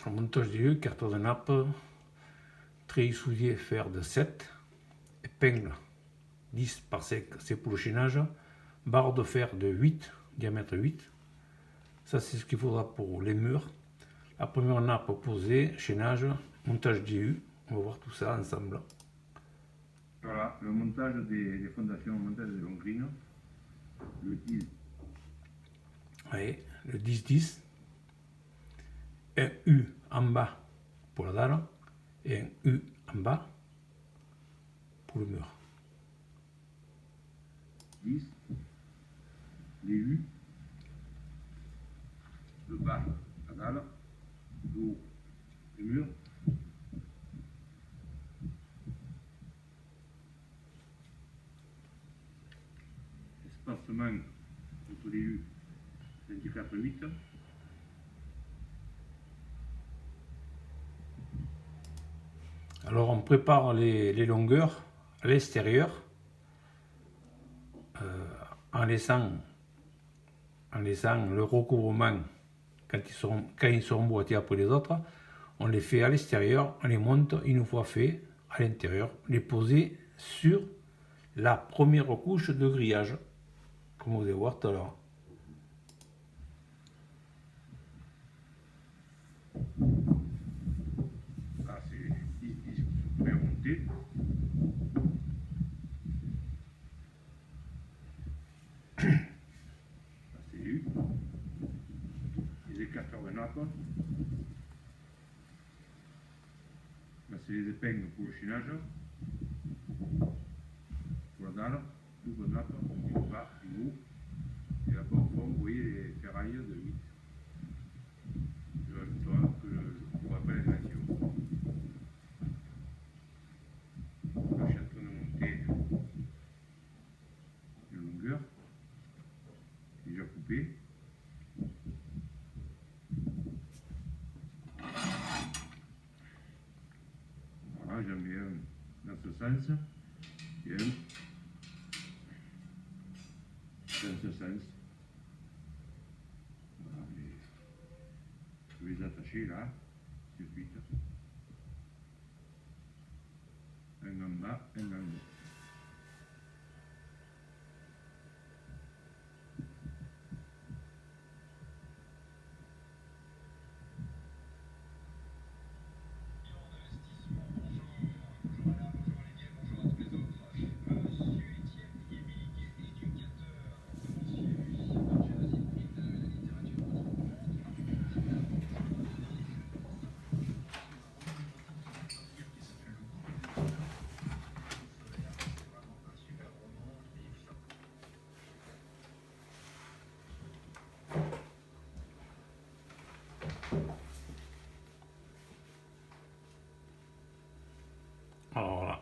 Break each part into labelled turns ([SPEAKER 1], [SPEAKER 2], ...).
[SPEAKER 1] Le montage des U, carton de nappe, treillis soulier fer de 7, épingle 10 par 5, c'est pour le chaînage, barre de fer de 8, diamètre 8. Ça, c'est ce qu'il faudra pour les murs. La première nappe posée, chaînage, montage DU. On va voir tout ça ensemble.
[SPEAKER 2] Voilà, le montage des fondations, le montage des longrines. Le 10.
[SPEAKER 1] Oui, le 10-10. Un U en bas pour la dalle et un U en bas pour le mur.
[SPEAKER 2] 10. Les U. Le bas, la dalle. Le haut, le mur. Espacement entre les U, 24,8.
[SPEAKER 1] Alors on prépare les longueurs à l'extérieur en laissant le recouvrement quand ils seront boîtiers après les autres. On les fait à l'extérieur, on les monte une fois fait à l'intérieur, les poser sur la première couche de grillage, comme vous allez voir tout à l'heure.
[SPEAKER 2] Là, c'est 10 qui sont prêts à monter. Là, c'est les U. Les écarteurs de nappe. Là, c'est les épingles pour le chaînage. Pour la dalle, double nappe, du bas, du haut. Et là-bas au fond, vous voyez les ferrailles de 8. Je rajouterai que je ne pourrai pas les dimensions. Là, je suis en train de monter la longueur, déjà coupée. Voilà, j'en mets un dans ce sens et un dans ce sens. Voilà, je vais les attacher là, de suite. Un en bas, un en haut.
[SPEAKER 1] Alors là,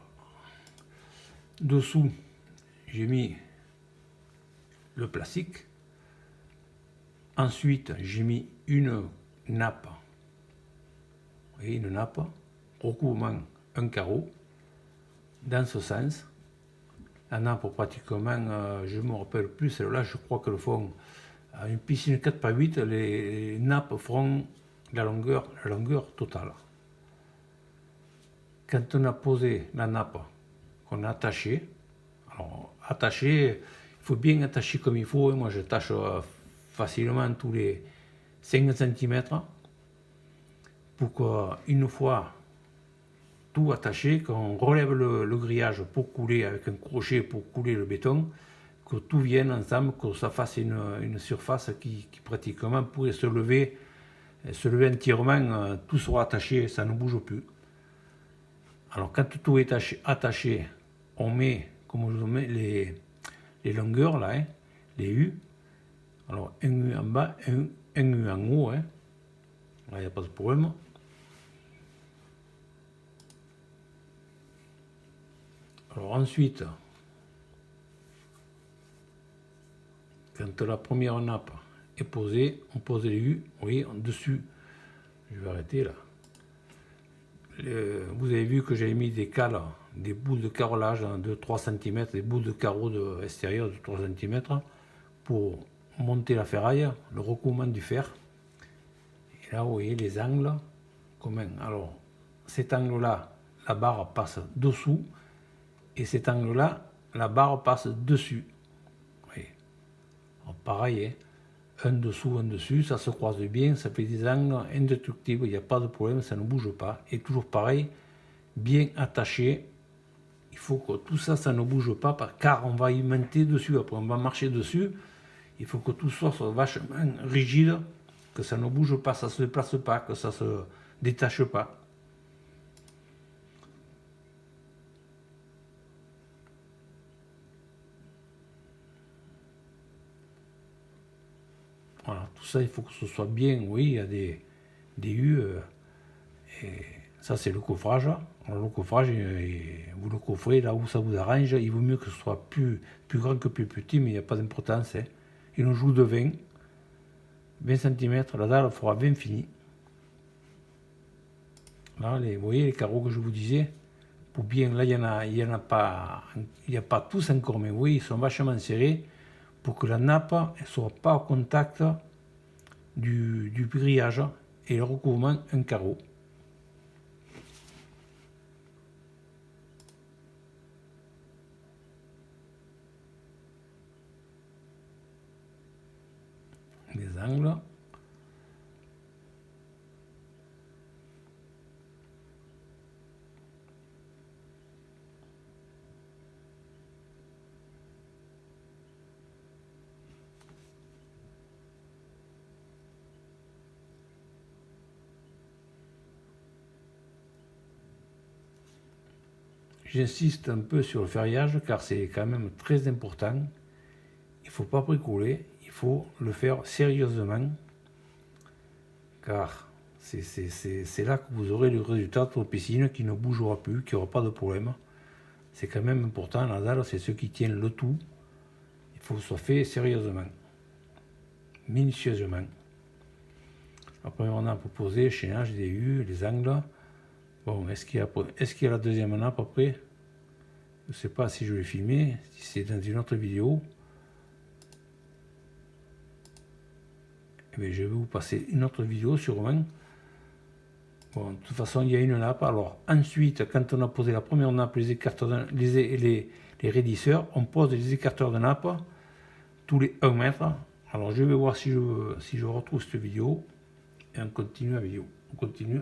[SPEAKER 1] dessous, j'ai mis le plastique. Ensuite, j'ai mis une nappe. Vous voyez, une nappe, recouvrement, un carreau, dans ce sens. La nappe, pratiquement, je ne me rappelle plus, celle-là, je crois que le fond, à une piscine 4x8, les nappes feront la longueur totale. Quand on a posé la nappe, qu'on a attachée, alors attacher, il faut bien attacher comme il faut. Moi, je tâche facilement tous les 5 cm pour qu'une fois tout attaché, qu'on relève le grillage pour couler avec un crochet pour couler le béton, que tout vienne ensemble, que ça fasse une surface qui pratiquement pourrait se lever entièrement, tout sera attaché, ça ne bouge plus. Alors quand tout est attaché, on met, comme je vous mets, les longueurs là, hein, les U. Alors un U en bas, un U en haut, hein. Là il n'y a pas de problème. Alors ensuite, quand la première nappe est posée, on pose les U, vous voyez, en dessus. Je vais arrêter là. Vous avez vu que j'avais mis des cales, des bouts de carrelage de 3 cm, des bouts de carreau extérieur de 3 cm pour monter la ferraille, le recouvrement du fer. Et là, vous voyez les angles, Comment? Alors, cet angle-là, la barre passe dessous, et cet angle-là, la barre passe dessus. Oui. Alors, pareil, hein? Un dessous, un dessus, ça se croise bien, ça fait des angles indestructibles, il n'y a pas de problème, ça ne bouge pas. Et toujours pareil, bien attaché. Il faut que tout ça, ça ne bouge pas, car on va y monter dessus, après on va marcher dessus. Il faut que tout ça soit vachement rigide, que ça ne bouge pas, ça ne se déplace pas, que ça ne se détache pas. Voilà, tout ça, il faut que ce soit bien, oui, il y a des U, et ça c'est le coffrage. Alors le coffrage, vous le coffrez là où ça vous arrange, il vaut mieux que ce soit plus grand que plus petit, mais il n'y a pas d'importance. Hein. Il nous joue de 20 cm, la dalle fera 20 finis. Là, vous voyez les carreaux que je vous disais, pour bien, là il n'y a pas tous encore, mais oui, ils sont vachement serrés, pour que la nappe ne soit pas au contact du grillage et le recouvrement un carreau. Les angles. J'insiste un peu sur le ferriage car c'est quand même très important. Il ne faut pas bricoler, il faut le faire sérieusement car c'est là que vous aurez le résultat de votre piscine qui ne bougera plus, qui n'aura pas de problème. C'est quand même important, la dalle c'est ce qui tient le tout. Il faut que ce soit fait sérieusement, minutieusement. Après on a proposé chaînage des U, les angles. Bon, est-ce qu'il y a la deuxième nappe après? Je ne sais pas si je vais filmer, si c'est dans une autre vidéo. Eh bien, je vais vous passer une autre vidéo sûrement. Bon, de toute façon, il y a une nappe. Alors ensuite, quand on a posé la première nappe, les raidisseurs, on pose les écarteurs de nappe tous les 1 mètre. Alors je vais voir si je retrouve cette vidéo. Et on continue la vidéo. On continue.